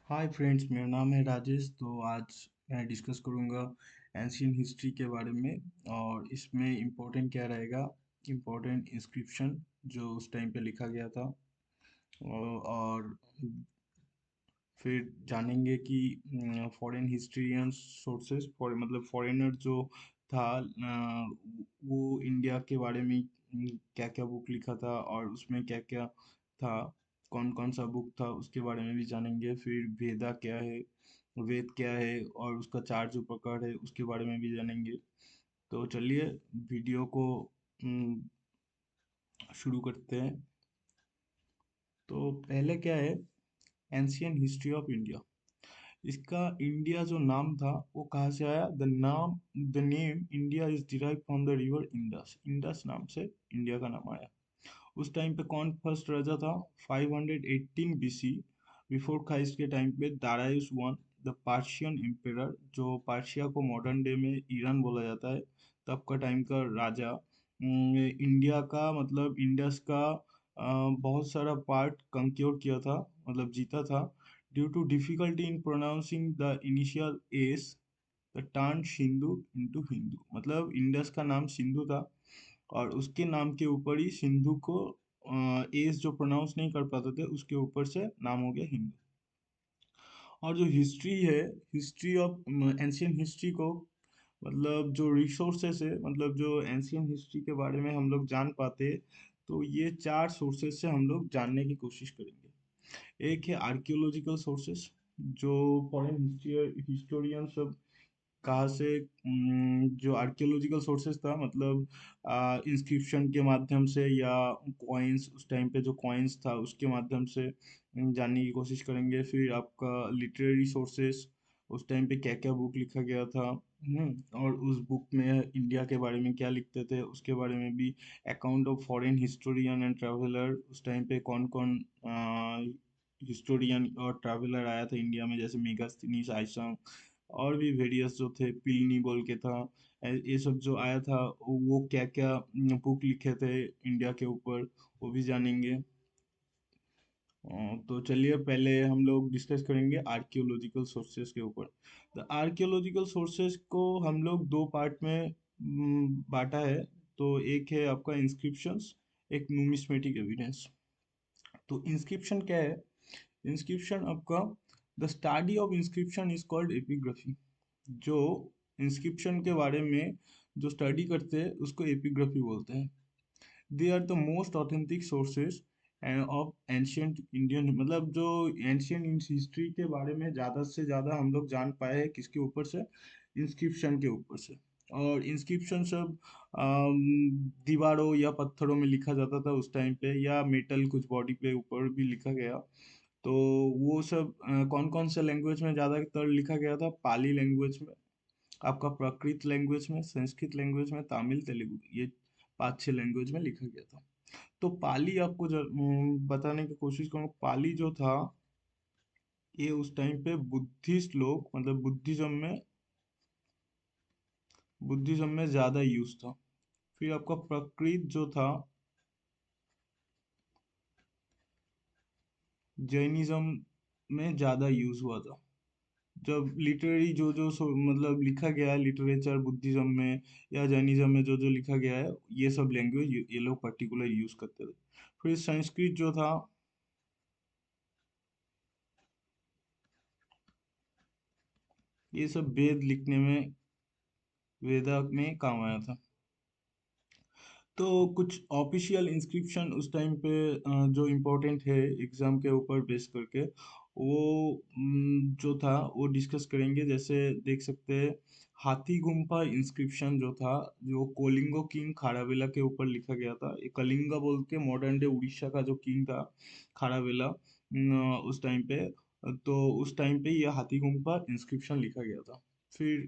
Hi friends, मेरा नाम है राजेश। तो आज मैं डिस्कस करूँगा एंशियंट हिस्ट्री के बारे में। और इसमें इम्पोर्टेंट क्या रहेगा, इम्पोर्टेंट इंस्क्रिप्शन जो उस टाइम पे लिखा गया था। और फिर जानेंगे कि फॉरेन हिस्ट्रियंस सोर्सेस मतलब फॉरेनर जो था, वो इंडिया के बारे में क्या क्या बुक लिखा था और उसमें क्या क्या था, कौन कौन सा बुक था उसके बारे में भी जानेंगे। फिर वेदा क्या है, वेद क्या है और उसका चार जो प्रकार है उसके बारे में भी जानेंगे। तो चलिए वीडियो को अम, शुरू करते हैं। तो पहले क्या है, एंशियंट हिस्ट्री ऑफ इंडिया। इसका इंडिया जो नाम था वो कहाँ से आया? The name India is derive from the river Indus. Indus नाम से इंडिया का नाम आया। उस टाइम पे कौन फर्स्ट राजा था? 518 बीसी, बिफोर क्राइस्ट के टाइम पे दारायुस वन, द पार्शियन एम्पेरर, जो पार्शिया को मॉडर्न डे में ईरान बोला जाता है, तब का टाइम का राजा। इंडिया का मतलब इंडस का बहुत सारा पार्ट कंक्योर किया था, मतलब जीता था। Due to difficulty in pronouncing the initial S, the turn Sindhu into Hindu. मतलब इंडस का नाम सिंधु था और उसके नाम के ऊपर ही सिंधु को एस जो प्रोनाउंस नहीं कर पाते थे उसके ऊपर से नाम हो गया हिंदू। और जो हिस्ट्री है, हिस्ट्री ऑफ एंशियंट हिस्ट्री को, मतलब जो रिसोर्सेस है, मतलब जो एंशियंट हिस्ट्री के बारे में हम लोग जान पाते हैं, तो ये चार सोर्सेस से हम लोग जानने की कोशिश करेंगे। एक है आर्कियोलॉजिकल सोर्सेस, जो फॉरेन हिस्टोरियन सब कहाँ से जो आर्कियोलॉजिकल सोर्सेस था, मतलब इंस्क्रिप्शन के माध्यम से या कॉइन्स, उस टाइम पे जो कॉइन्स था उसके माध्यम से जानने की कोशिश करेंगे। फिर आपका लिटरेरी सोर्सेस, उस टाइम पे क्या क्या बुक लिखा गया था, और उस बुक में इंडिया के बारे में क्या लिखते थे उसके बारे में भी। Account of foreign historian and traveller, उस टाइम पे कौन कौन हिस्टोरियन और ट्रैवलर आया था इंडिया में, जैसे मेगास्थनीज, आइसम, और भी वेरियस जो थे, पिलनी बोल के था। ये सब जो आया था वो क्या क्या बुक लिखे थे इंडिया के ऊपर, वो भी जानेंगे। तो चलिए पहले हम लोग डिस्कस करेंगे आर्कियोलॉजिकल सोर्सेज के ऊपर। द आर्कियोलॉजिकल सोर्सेज को हम लोग दो पार्ट में बांटा है। तो एक है आपका इंस्क्रिप्शंस, एक न्यूमिस्मेटिक एविडेंस। तो इंस्क्रिप्शन क्या है? इंस्क्रिप्शन आपका, the study of inscription is called epigraphy. जो इंस्क्रिप्शन के बारे में जो स्टडी करते हैं उसको एपिग्राफी बोलते हैं। They are the most authentic sources of ancient Indian, मतलब जो एंशियंट हिस्ट्री के बारे में ज़्यादा से ज़्यादा हम लोग जान पाए हैं किसके ऊपर से? इंस्क्रिप्शन के ऊपर से। और इंस्क्रिप्शन सब दीवारों या पत्थरों में लिखा जाता था उस टाइम पे, या मेटल कुछ बॉडी पे ऊपर भी लिखा गया। तो वो सब कौन कौन से लैंग्वेज में ज़्यादातर लिखा गया था? पाली लैंग्वेज में, आपका प्राकृत लैंग्वेज में, संस्कृत लैंग्वेज में, तमिल, तेलुगु, ये पांच छह लैंग्वेज में लिखा गया था। तो पाली आपको बताने की कोशिश करूँ। पाली जो था, ये उस टाइम पे बुद्धिस्ट लोग, मतलब बुद्धिज्म में ज्यादा यूज था। फिर आपका प्राकृत जो था, जैनिज्म में ज्यादा यूज हुआ था। जब लिटरेरी मतलब लिखा गया है लिटरेचर बुद्धिज्म में या जैनिज्म में, जो जो लिखा गया है, ये सब लैंग्वेज ये लोग पर्टिकुलर यूज करते थे। फिर संस्कृत जो था, ये सब वेद लिखने में, वेदा में काम आया था। तो कुछ ऑफिशियल इंस्क्रिप्शन उस टाइम पे जो इम्पोर्टेंट है एग्जाम के ऊपर बेस करके, वो जो था वो डिस्कस करेंगे। जैसे देख सकते हैं, हाथी गुम्फा इंस्क्रिप्शन जो था, जो कोलिंगो किंग खारावेला के ऊपर लिखा गया था। ये कलिंगा बोल के मॉडर्न डे उड़ीसा का जो किंग था, खारावेला, उस टाइम पे। तो उस टाइम पे ये हाथी गुम्फा इंस्क्रिप्शन लिखा गया था। फिर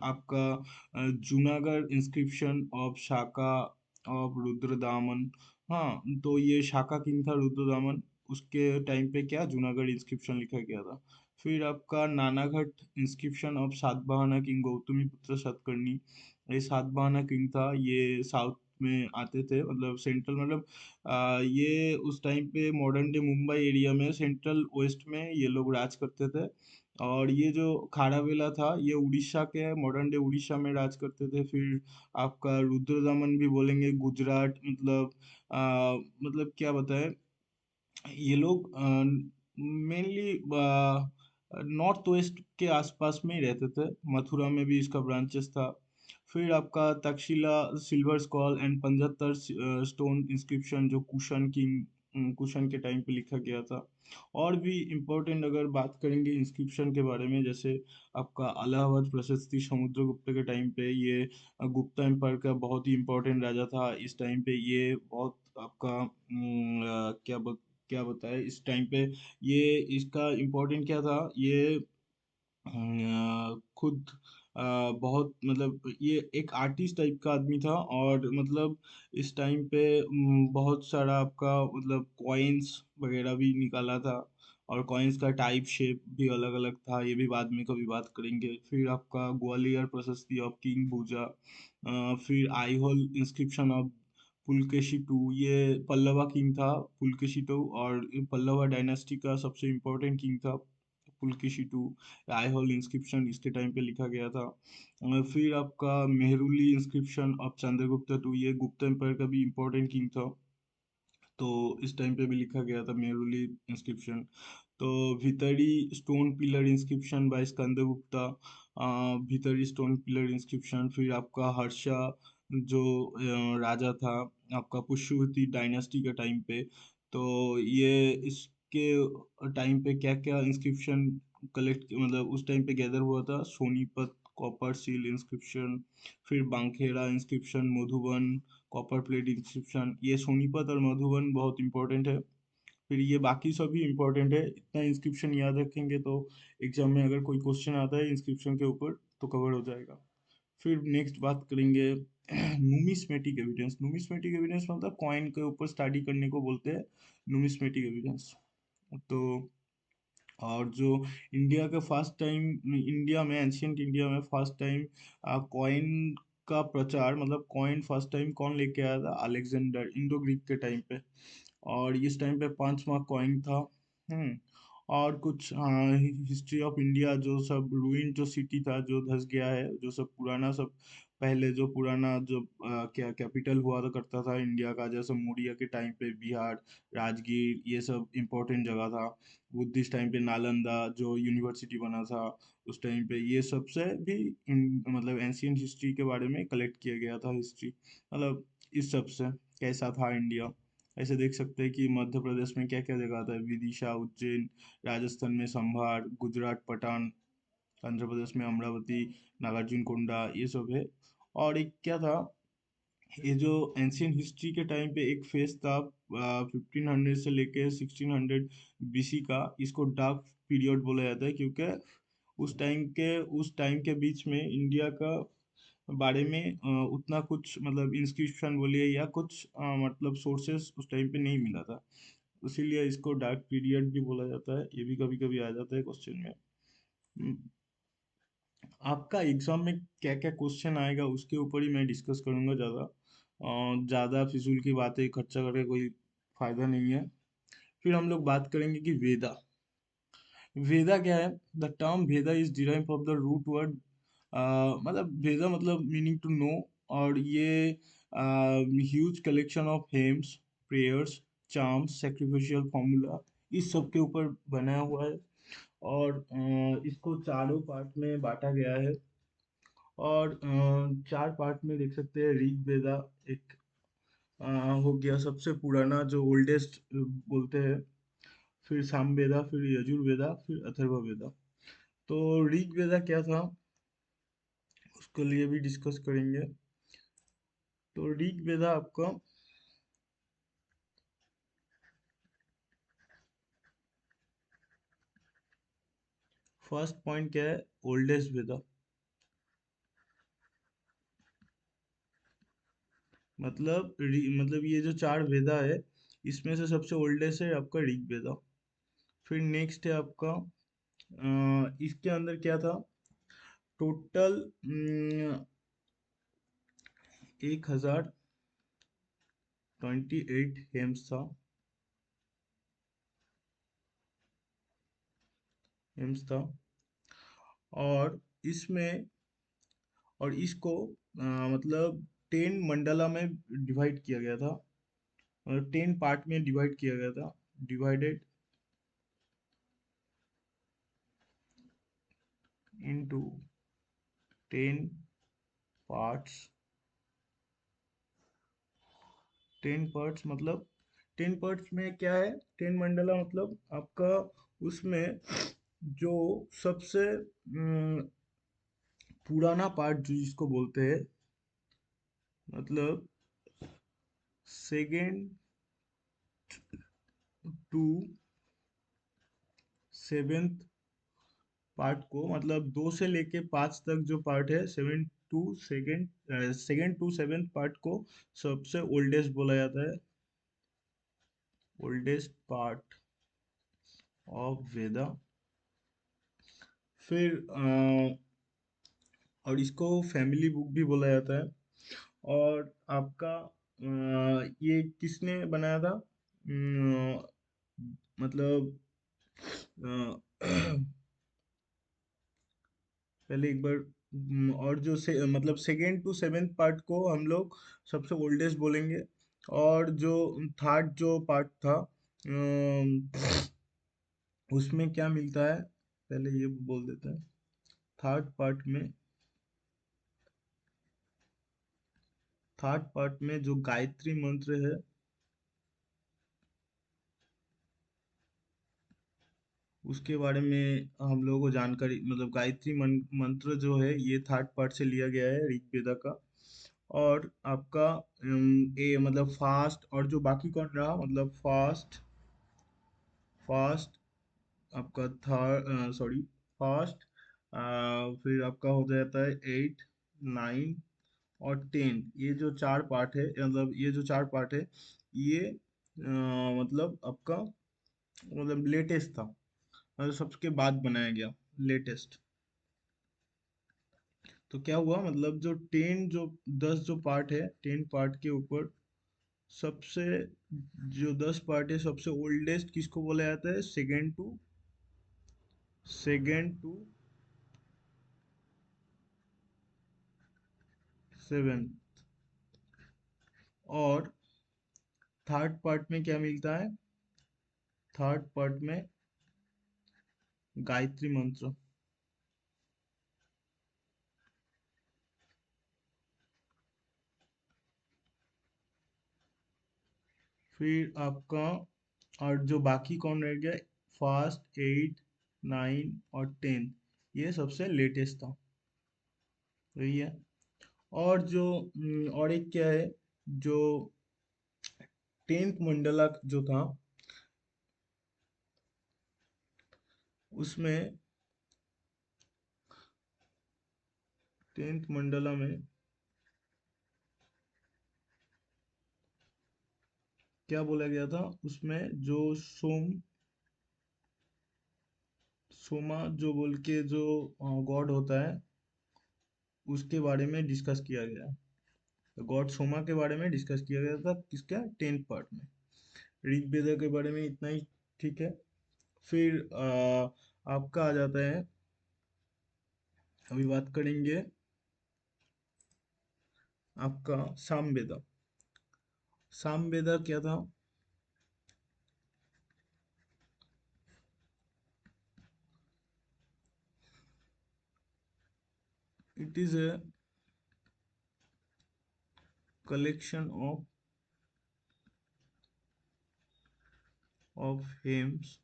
आपका Junagadh inscription of Shaka of Rudradaman. हाँ, तो ये शाका किंग था रुद्रदामन, उसके टाइम पे क्या जूनागढ़ इंस्क्रिप्शन लिखा गया था। फिर आपका Nanagarh inscription of Satavahana king Gautamiputra Satakarni. ये सातवाहना किंग था, ये साउथ में आते थे, मतलब सेंट्रल, मतलब ये उस टाइम पे मॉडर्न डे मुंबई एरिया में सेंट्रल वेस्ट में ये लोग राज करते थे। और ये जो खाड़ावेला था ये उड़ीसा के, मॉडर्न डे उड़ीसा में राज करते थे। फिर आपका रुद्रदमन भी बोलेंगे, गुजरात, मतलब क्या बताएं, ये लोग मेनली नॉर्थ वेस्ट के आसपास में ही रहते थे। मथुरा में भी इसका ब्रांचेस था। फिर आपका Taxila silver scroll and 75 stone inscription जो कुशन के टाइम पे लिखा गया था। और भी इम्पोर्टेंट अगर बात करेंगे इंस्क्रिप्शन के बारे में, जैसे आपका इलाहाबाद प्रशस्ति समुद्रगुप्त के टाइम पे, ये गुप्ता एम्पायर का बहुत ही इम्पोर्टेंट राजा था इस टाइम पे। ये बहुत आपका क्या बताए इस टाइम पे, ये इसका इम्पोर्टेंट क्या था, ये खुद बहुत, मतलब ये एक आर्टिस्ट टाइप का आदमी था। और मतलब इस टाइम पे बहुत सारा आपका मतलब कॉइन्स वगैरह भी निकाला था। और कॉइन्स का टाइप शेप भी अलग अलग था, ये भी बाद में कभी बात करेंगे। फिर आपका ग्वालियर प्रशस्ति ऑफ किंग भूजा, फिर Aihole inscription of Pulakeshi two, ये पल्लवा किंग था पुलकेशी टू, और ये पल्लवा डायनेस्टी का सबसे इम्पोर्टेंट किंग था पुलकेशी टू। आईहोल इंस्क्रिप्शन इसके टाइम पे लिखा गया था। फिर आपका Mehrauli inscription of Chandragupta to, ये गुप्ता एम्पायर का भी इम्पोर्टेंट किंग था, तो इस टाइम पे भी लिखा गया था मेहरुली इंस्क्रिप्शन। तो भीतरी स्टोन पिलर इंस्क्रिप्शन बाय स्कंदगुप्ता, भीतरी स्टोन पिलर इंस्क्रिप्शन। फिर आपका हर्षा जो राजा था आपका पुष्यवती डायनेस्टी के टाइम पे, तो ये इसके टाइम पे क्या क्या इंस्क्रिप्शन कलेक्ट, मतलब उस टाइम पे गैदर हुआ था, सोनीपत कॉपर सील इंस्क्रिप्शन, फिर Banskhera inscription, Madhuban copper plate inscription. ये सोनीपत और मधुबन बहुत इंपॉर्टेंट है। फिर ये बाकी सभी इंपॉर्टेंट है, इतना इंस्क्रिप्शन याद रखेंगे तो एग्जाम में अगर कोई क्वेश्चन आता है इंस्क्रिप्शन के ऊपर तो कवर हो जाएगा। फिर नेक्स्ट बात करेंगे न्यूमिस्मेटिक एविडेंस। न्यूमिस्मेटिक एविडेंस मतलब कॉइन के ऊपर स्टडी करने को बोलते हैं न्यूमिस्मेटिक एविडेंस। तो और जो इंडिया का फर्स्ट टाइम, इंडिया में एंशियंट इंडिया में फर्स्ट टाइम कॉइन का प्रचार, मतलब कॉइन फर्स्ट टाइम कौन लेके आया था, अलेक्जेंडर, इंडो ग्रीक के टाइम पे। और इस टाइम पे 5 मार्क कॉइन था। हम्म और कुछ हिस्ट्री ऑफ इंडिया, जो सब रूइन जो सिटी था जो धस गया है, जो सब पुराना सब, पहले जो पुराना जो क्या कैपिटल हुआ तो करता था इंडिया का, जैसे मौर्य के टाइम पे बिहार, राजगीर, ये सब इम्पोर्टेंट जगह था। बुद्धिस्ट टाइम पे नालंदा जो यूनिवर्सिटी बना था उस टाइम पे, ये सबसे भी मतलब एंशियंट हिस्ट्री के बारे में कलेक्ट किया गया था हिस्ट्री, मतलब इस सब से कैसा था इंडिया। ऐसे देख सकते हैं कि मध्य प्रदेश में क्या क्या जगह आता है, विदिशा, उज्जैन, राजस्थान में संभार, गुजरात पठान, आंध्र प्रदेश में अमरावती, नागार्जुन कोंडा, ये सब है। और एक क्या था, ये जो एंशियंट हिस्ट्री के टाइम पे एक फेज था 1500 से लेके 1600 बीसी का, इसको डार्क पीरियड बोला जाता है, क्योंकि उस टाइम के बीच में इंडिया का बारे में उतना कुछ, मतलब इंस्क्रिप्शन बोलिए या कुछ मतलब सोर्सेस उस टाइम पे नहीं मिला था। इसीलिए इसको डार्क पीरियड भी बोला जाता है, ये भी कभी कभी आ जाता है क्वेश्चन में। हम्म, आपका एग्जाम में क्या क्या क्वेश्चन आएगा उसके ऊपर ही मैं डिस्कस करूंगा ज़्यादा। ज़्यादा फिजूल की बातें खर्चा करके कोई फायदा नहीं है। फिर हम लोग बात करेंगे कि वेदा। वेदा क्या है, the term Veda is derive from the root word, मतलब वेदा मतलब मीनिंग टू नो। और ये huge collection of hymns, prayers, charms, sacrificial formula, इस सब के ऊपर बनाया हुआ है। और इसको चारों पार्ट में बांटा गया है। और 4 पार्ट में देख सकते हैं, ऋग वेदा एक हो गया सबसे पुराना जो ओल्डेस्ट बोलते हैं। फिर सामवेदा, फिर यजुर्वेदा, फिर अथर्ववेदा। तो ऋग वेदा क्या था उसके लिए भी डिस्कस करेंगे। तो ऋग वेदा आपका फर्स्ट पॉइंट क्या है, ओल्डेस्ट वेदा। मतलब ये जो 4 वेदा है इसमें से सबसे ओल्डेस्ट है आपका ऋग वेदा। फिर नेक्स्ट है आपका इसके अंदर क्या था, टोटल 1000 28 हेम्स था। और इसमें और इसको मतलब 10 मंडला में डिवाइड किया गया था, मतलब 10 पार्ट में डिवाइड किया गया था। Divided into 10 parts. 10 पार्ट्स मतलब 10 पार्ट्स में क्या है, 10 मंडला मतलब आपका उसमें जो सबसे पुराना पार्ट जो जिसको बोलते हैं, मतलब सेकेंड टू सेवेंथ पार्ट को, मतलब 2 से लेके 5 तक जो पार्ट है, सेकेंड टू सेवेंथ पार्ट को सबसे ओल्डेस्ट बोला जाता है, ओल्डेस्ट पार्ट ऑफ वेदा। फिर और इसको फैमिली बुक भी बोला जाता है। और आपका ये किसने बनाया था, मतलब अ, पहले एक बार और जो से मतलब सेकेंड टू सेवेंथ पार्ट को हम लोग सबसे ओल्डेस्ट बोलेंगे। और जो थर्ड जो पार्ट था, उसमें क्या मिलता है, पहले ये बोल देते हैं। थर्ड पार्ट में जो गायत्री मंत्र है, उसके बारे में हम लोगों को जानकारी, मतलब गायत्री मंत्र जो है ये थर्ड पार्ट से लिया गया है ऋग्वेदा का। और आपका ए मतलब फास्ट, और जो बाकी कौन रहा, मतलब फास्ट, फास्ट आपका थर्ड, सॉरी, फास्ट, फिर आपका हो जाता है 8, 9 और 10। ये जो चार पार्ट है, मतलब ये जो चार पार्ट है, ये मतलब आपका मतलब लेटेस्ट था, मतलब सबके बाद बनाया गया, लेटेस्ट। तो क्या हुआ, मतलब जो 10 जो पार्ट है, 10 पार्ट के ऊपर सबसे, जो 10 पार्ट है सबसे ओल्डेस्ट किसको बोला जाता है, सेकेंड टू सेवन। और थर्ड पार्ट में क्या मिलता है, थर्ड पार्ट में गायत्री मंत्र। फिर आपका और जो बाकी कौन रह गया, फास्ट, 8, 9 और 10, ये सबसे लेटेस्ट था। वही है। और जो और एक क्या है, जो 10th मंडला जो था, उसमें 10th मंडला में क्या बोला गया था, उसमें जो सोमा जो बोल के जो गॉड होता है, उसके बारे में डिस्कस किया गया है। तो गॉड सोमा के बारे में डिस्कस किया गया था किसका, 10th पार्ट में। ऋग्वेदा के बारे में इतना ही, ठीक है। फिर आपका आ जाता है, अभी बात करेंगे आपका सामवेदा। सामवेदा क्या था, it is a collection of hymns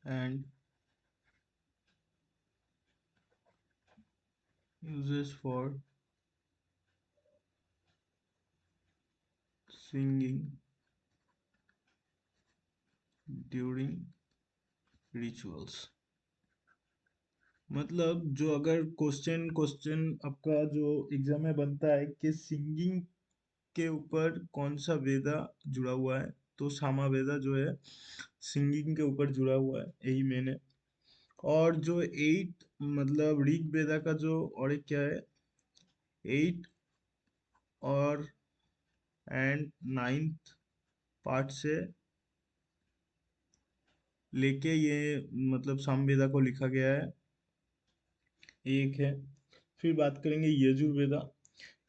and uses for singing during rituals। मतलब जो अगर क्वेश्चन क्वेश्चन आपका जो एग्जाम में बनता है कि सिंगिंग के ऊपर कौन सा वेदा जुड़ा हुआ है, तो सामावेदा जो है सिंगिंग के ऊपर जुड़ा हुआ है, यही मेन है। और जो एट मतलब ऋग वेदा का जो और एक क्या है, एट और एंड नाइन्थ पार्ट से लेके ये मतलब सामवेदा को लिखा गया है, एक है। फिर बात करेंगे यजुर्वेदा।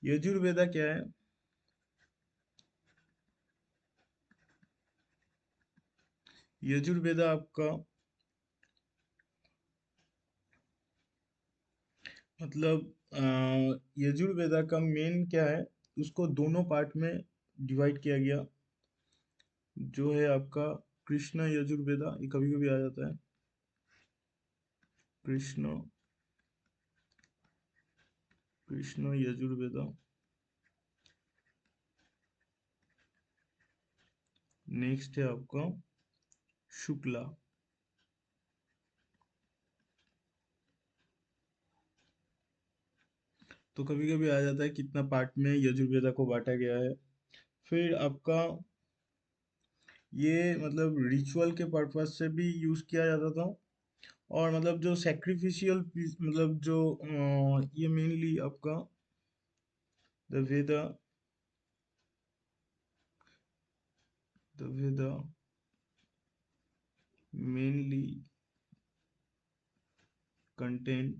यजुर्वेदा क्या है? यजुर्वेदा आपका मतलब यजुर्वेदा का मेन क्या है, उसको दोनों पार्ट में डिवाइड किया गया, जो है आपका कृष्ण यजुर्वेदा, ये कभी कभी आ जाता है, कृष्ण कृष्ण यजुर्वेदा। नेक्स्ट है आपका शुक्ला। तो कभी कभी आ जाता है कितना पार्ट में यजुर्वेदा को बांटा गया है। फिर आपका ये मतलब रिचुअल के पर्पज से भी यूज किया जाता था, और मतलब जो सेक्रिफिशियल मतलब जो ये मेनली आपका the Veda the Veda mainly contain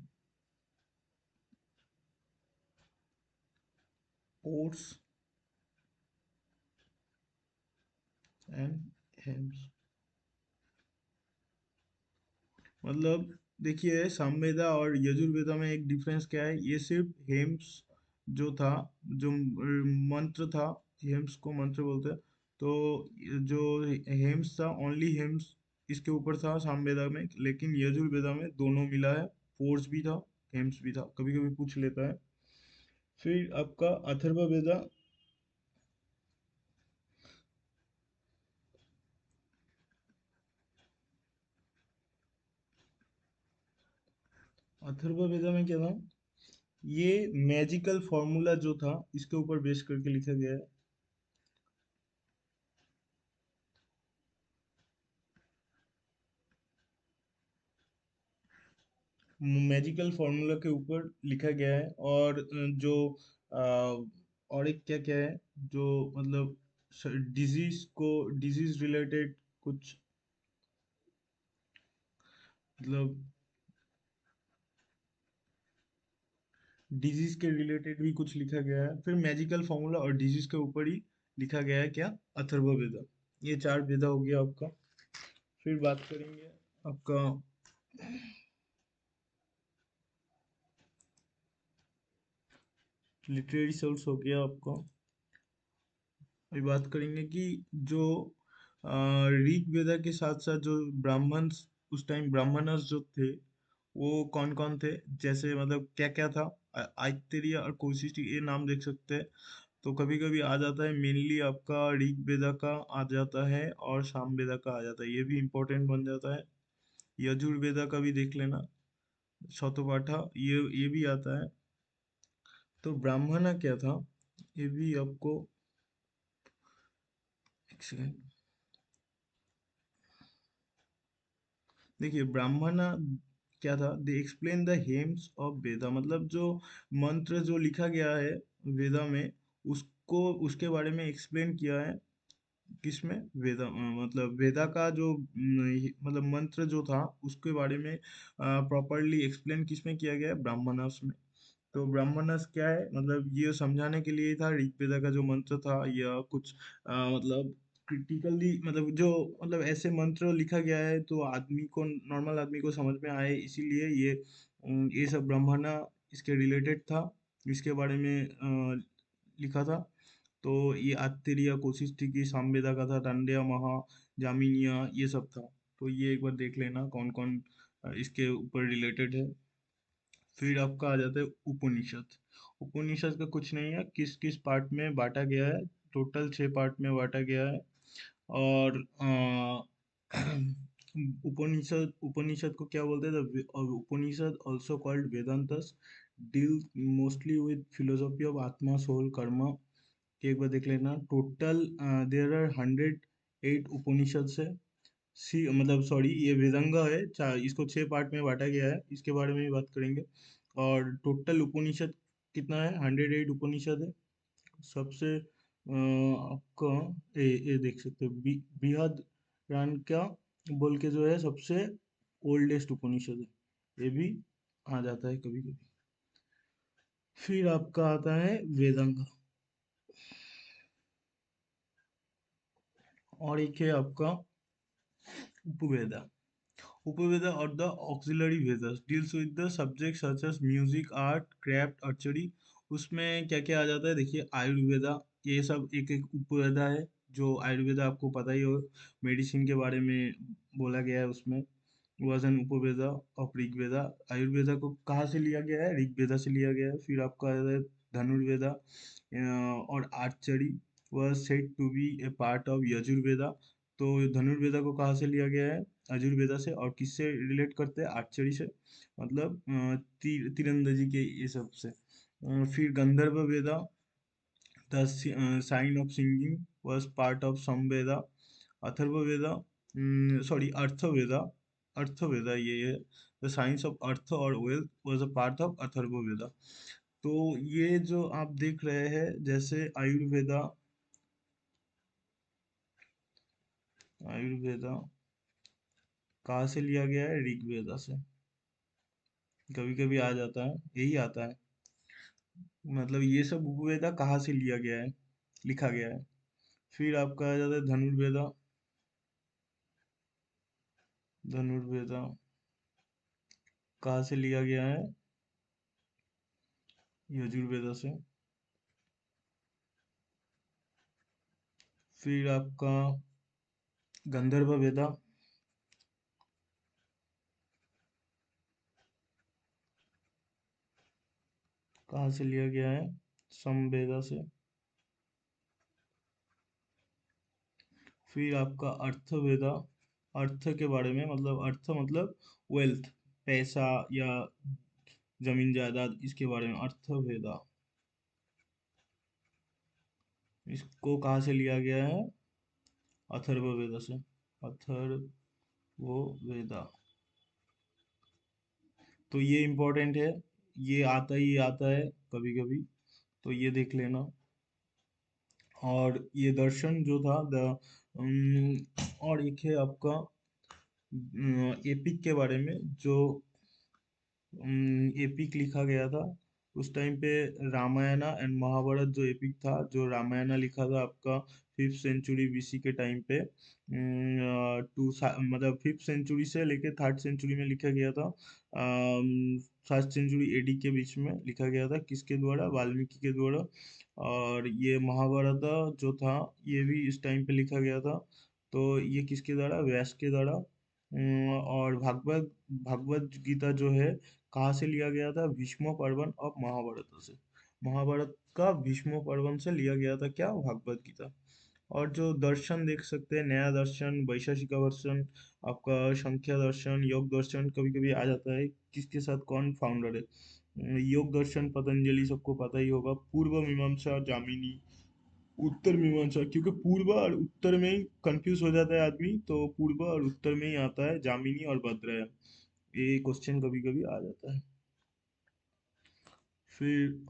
odes and hymns. मतलब देखिए सामवेदा और यजुर्वेदा में एक डिफरेंस क्या है, ये सिर्फ हेम्स जो था, जो मंत्र था, हेम्स को मंत्र बोलते हैं। तो ये जो हेम्स था, ओनली हेम्स इसके ऊपर था सामवेदा में, लेकिन यजुर्वेदा में दोनों मिला है, फोर्स भी था, हेम्स भी था, कभी कभी पूछ लेता है। फिर आपका अथर्ववेदा। अथर्ववेदा में क्या था, ये मैजिकल फॉर्मूला जो था इसके ऊपर बेस करके लिखा गया है, मैजिकल फॉर्मूला के ऊपर लिखा गया है। और जो और एक क्या क्या है, जो मतलब डिजीज रिलेटेड कुछ मतलब डिजीज के रिलेटेड भी कुछ लिखा गया है। फिर मैजिकल फॉर्मूला और डिजीज के ऊपर ही लिखा गया है क्या, अथर्ववेदा। ये चार वेदा हो गया आपका। फिर बात करेंगे आपका लिटरेरी सोर्स हो गया आपका। अभी बात करेंगे कि जो ऋग वेदा के साथ साथ जो ब्राह्मण, उस टाइम ब्राह्मणस जो थे वो कौन कौन थे, जैसे मतलब क्या क्या था। आइत्तेरिया और कौशिक, ये नाम देख सकते हैं। तो कभी कभी आ जाता है मेनली आपका ऋग वेदा का आ जाता है और साम वेदा का आ जाता है, ये भी इम्पोर्टेंट बन जाता है। यजुर्वेदा का भी देख लेना, शतपाठा, ये भी आता है। तो ब्राह्मणा क्या था, ये भी आपको एक सेकेंड। देखिए ब्राह्मण क्या था, दे एक्सप्लेन द हेम्स ऑफ वेदा, मतलब जो मंत्र जो लिखा गया है वेदा में, उसको उसके बारे में एक्सप्लेन किया है। किसमें, वेदा मतलब वेदा का जो मतलब मंत्र जो था उसके बारे में प्रॉपरली एक्सप्लेन किसमें किया गया है, ब्राह्मणस में। तो ब्राह्मणस क्या है, मतलब ये समझाने के लिए था ऋग्वेदा का जो मंत्र था, या कुछ मतलब क्रिटिकली मतलब जो मतलब ऐसे मंत्र लिखा गया है तो आदमी को, नॉर्मल आदमी को समझ में आए, इसीलिए ये सब ब्राह्मणा इसके रिलेटेड था, इसके बारे में लिखा था। तो ये आत्तेरिया कोशिश थी कि सामवेदा का था, टांड्या महा, जामिनिया, ये सब था। तो ये एक बार देख लेना कौन कौन इसके ऊपर रिलेटेड है। फिर आपका आ जाता है उपनिषद। उपनिषद का कुछ नहीं है, किस किस पार्ट में बांटा गया है, टोटल 6 पार्ट में बांटा गया है। और उपनिषद उपनिषद को क्या बोलते हैं, Upanishad also called Vedantas, deal mostly with philosophy of atma soul karma. एक बार देख लेना, टोटल देयर आर 100 8 उपनिषद से। सी मतलब सॉरी, ये वेदंगा है, इसको 6 पार्ट में बांटा गया है, इसके बारे में भी बात करेंगे। और टोटल उपनिषद कितना है? 108 उपनिषद है। सबसे आपका ये देख सकते हो, बृहद का बोल के जो है सबसे ओल्डेस्ट उपनिषद है, ये भी आ जाता है कभी कभी। फिर आपका आता है वेदांग, और एक है आपका उपवेदा। Upaveda or the auxiliary Vedas deals with the subjects such as music, art, craft, archery। उसमें क्या क्या आ जाता है देखिए, आयुर्वेदा, ये सब एक एक उपवेदा है। जो आयुर्वेदा आपको पता ही हो, मेडिसिन के बारे में बोला गया है उसमें, वजन उपवेदा और ऋग्वेदा। आयुर्वेदा को कहाँ से लिया गया है? ऋग्वेदा से लिया गया है। फिर आपका आ जाता है धनुर्वेदा और आर्चरी वह said to be a part of Yajurveda. तो धनुर्वेदा को कहाँ से लिया गया है? आयुर्वेदा से। और किससे रिलेट करते हैं? आर्चरी से, मतलब तीरंदाजी के ये सब से। फिर Gandharva Veda, the science of singing was part of Samaveda. Atharvaveda, sorry Arthaveda, Arthaveda ये है, द साइंस ऑफ अर्थ और wealth was a part of Atharvaveda. तो ये जो आप देख रहे हैं, जैसे आयुर्वेदा, आयुर्वेदा कहाँ से लिया गया है? ऋग्वेदा से। कभी कभी आ जाता है, यही आता है। मतलब ये सब उपवेदा कहाँ से लिया गया है, लिखा गया है। फिर आपका आ जाता है धनुर्वेदा। धनुर्वेदा कहाँ से लिया गया है? यजुर्वेदा से। फिर आपका गंधर्व वेदा कहाँ से लिया गया है? समवेदा से। फिर आपका अर्थवेदा, अर्थ के बारे में, मतलब अर्थ मतलब वेल्थ, पैसा या जमीन जायदाद, इसके बारे में अर्थवेदा। इसको कहाँ से लिया गया है? अथर्ववेदा से। अथर्ववेदा। तो ये इम्पोर्टेंट है, ये आता ही आता है कभी कभी, तो ये देख लेना। और ये दर्शन जो था और एक है आपका एपिक के बारे में, जो एपिक लिखा गया था उस टाइम पे। रामायणा एंड महाभारत जो एपिक था, जो रामायणा लिखा था आपका 5th सेंचुरी BC के टाइम पे, मतलब 5th सेंचुरी से लेके 3rd सेंचुरी में लिखा गया था। 1st सेंचुरी AD के बीच में लिखा गया था, किसके द्वारा? वाल्मीकि के द्वारा। और ये महाभारत जो था, ये भी इस टाइम पे लिखा गया था। तो ये किसके द्वारा? व्यास के द्वारा। और भागवत भगवत गीता जो है, कहाँ से लिया गया था? भीष्म पर्वन ऑफ महाभारत से। महाभारत का भीष्म पर्वन से लिया गया था क्या? भगवत गीता। और जो दर्शन देख सकते हैं, नया दर्शन, वैशेषिक दर्शन, आपका संख्या दर्शन, योग दर्शन कभी कभी आ जाता है। किसके साथ कौन फाउंडर है? योग दर्शन पतंजलि, सबको पता ही होगा। पूर्व मीमांसा जामिनी, उत्तर मीमांसा, क्योंकि पूर्व और उत्तर में ही कंफ्यूज हो जाता है आदमी, तो पूर्व और उत्तर में ही आता है जामिनी और भद्रयान। ये क्वेश्चन कभी कभी आ जाता है। फिर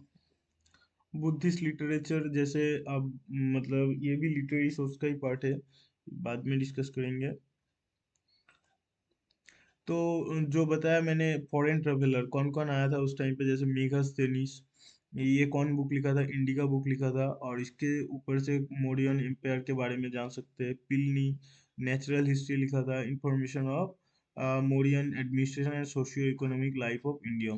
बुद्धिस्ट लिटरेचर, जैसे अब मतलब ये भी लिटरेरी सोर्स का ही पार्ट है, बाद में डिस्कस करेंगे। तो जो बताया मैंने, फॉरेन ट्रेवलर कौन कौन आया था उस टाइम पे, जैसे मेगास्थेनिस, ये कौन बुक लिखा था? इंडिका बुक लिखा था। और इसके ऊपर से मौर्यन एम्पायर के बारे में जान सकते हैं। पिलनी नेचुरल हिस्ट्री लिखा था, information of Mauryan administration and socio economic life of India.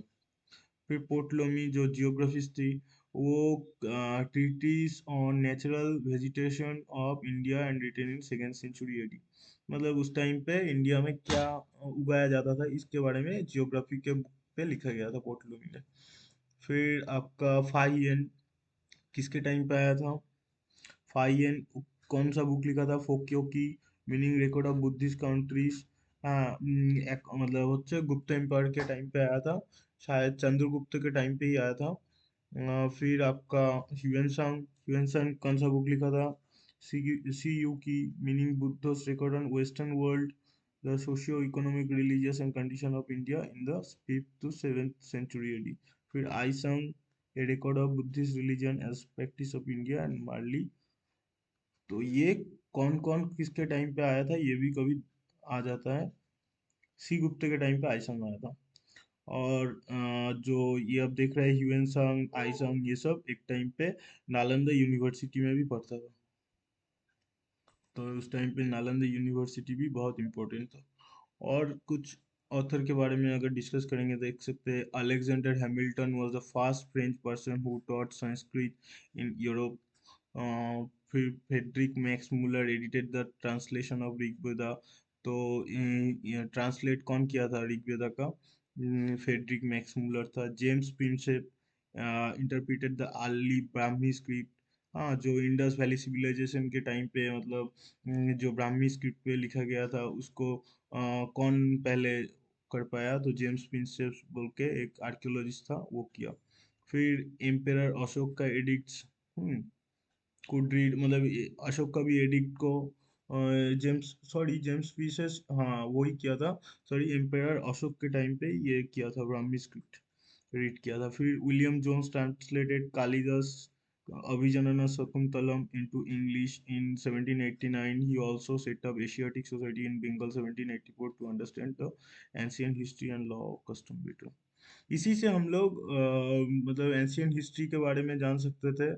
फिर पोर्टलोमी जो जियोग्राफिस्ट थी, वो treatise on natural vegetation of India and written in 2nd century AD। मतलब उस टाइम पे इंडिया में क्या उगाया जाता था, इसके बारे में जियोग्राफी के बुक पे लिखा गया था पोर्टलोमी ने। फिर आपका फाहियन किसके टाइम पे आया था? फाइयन कौन सा बुक लिखा था? फोक्यो की meaning record of Buddhist countries. हाँ, मतलब হচ্ছে गुप्त एम्पायर के टाइम पे आया था, शायद चंद्रगुप्त के टाइम पे ही आया था। फिर आपका ह्यूएन सांग कौन सा बुक लिखा था? CUK, meaning Buddha's record on Western world, the socio-economic, religious and condition of India in the 5th to 7th century AD. फिर आइसंग, a record of Buddhist religion as practice of India and Marley। तो ये कौन कौन किसके time पे आया था ये भी कभी आ जाता है। सी गुप्ते के टाइम पे आइसंग आया था। और जो ये अब देख रहे हैं ह्यूएन सांग, आइसंग, ये सब एक टाइम पे नालंदा यूनिवर्सिटी में भी पढ़ता था। तो उस टाइम पे नालंदा यूनिवर्सिटी भी बहुत इम्पोर्टेंट था। और कुछ ऑथर के बारे में अगर डिस्कस करेंगे देख सकते हैं, Alexander Hamilton was the first French person who taught Sanskrit in Europe. फिर Friedrich Max Muller edited the translation of Rigveda. तो ट्रांसलेट कौन किया था ऋग्वेदा का? फ्रेडरिक मैक्स मूलर था। James Prinsep interpreted the early Brahmi script. हाँ, जो इंडस वैली सिविलाइजेशन के टाइम पे मतलब जो ब्राह्मी स्क्रिप्ट पे लिखा गया था उसको कौन पहले कर पाया? तो जेम्स प्रिंसेप बोल के एक आर्कियोलॉजिस्ट था, वो किया। फिर एम्पेरर अशोक का एडिक्ट्स कुड रीड, मतलब अशोक का भी एडिक्ट को जेम्स पीसेस, हाँ वही किया था। सॉरी, एम्पेरर अशोक के टाइम पे ये किया था, ब्राह्मी स्क्रिप्ट रीड किया था। फिर William Jones translated Kalidas Abhijnana Shakuntalam into English in 1789. He also set up Asiatic Society in Bengal 1784 to understand the ancient history and law of custom better। इसी से हम लोग मतलब एंशियंट हिस्ट्री के बारे में जान सकते थे।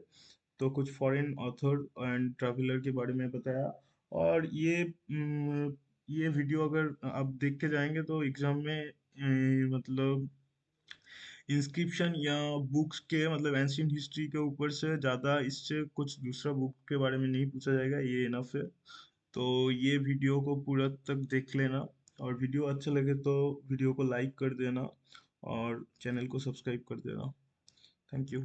तो कुछ फॉरेन ऑथर एंड ट्रैवलर के बारे में बताया। और ये वीडियो अगर आप देख के जाएंगे तो एग्जाम में मतलब इंस्क्रिप्शन या बुक्स के मतलब एंशियंट हिस्ट्री के ऊपर से ज़्यादा इससे कुछ दूसरा बुक के बारे में नहीं पूछा जाएगा, ये इनफ है। तो ये वीडियो को पूरा तक देख लेना। और वीडियो अच्छा लगे तो वीडियो को लाइक कर देना और चैनल को सब्सक्राइब कर देना। Thank you.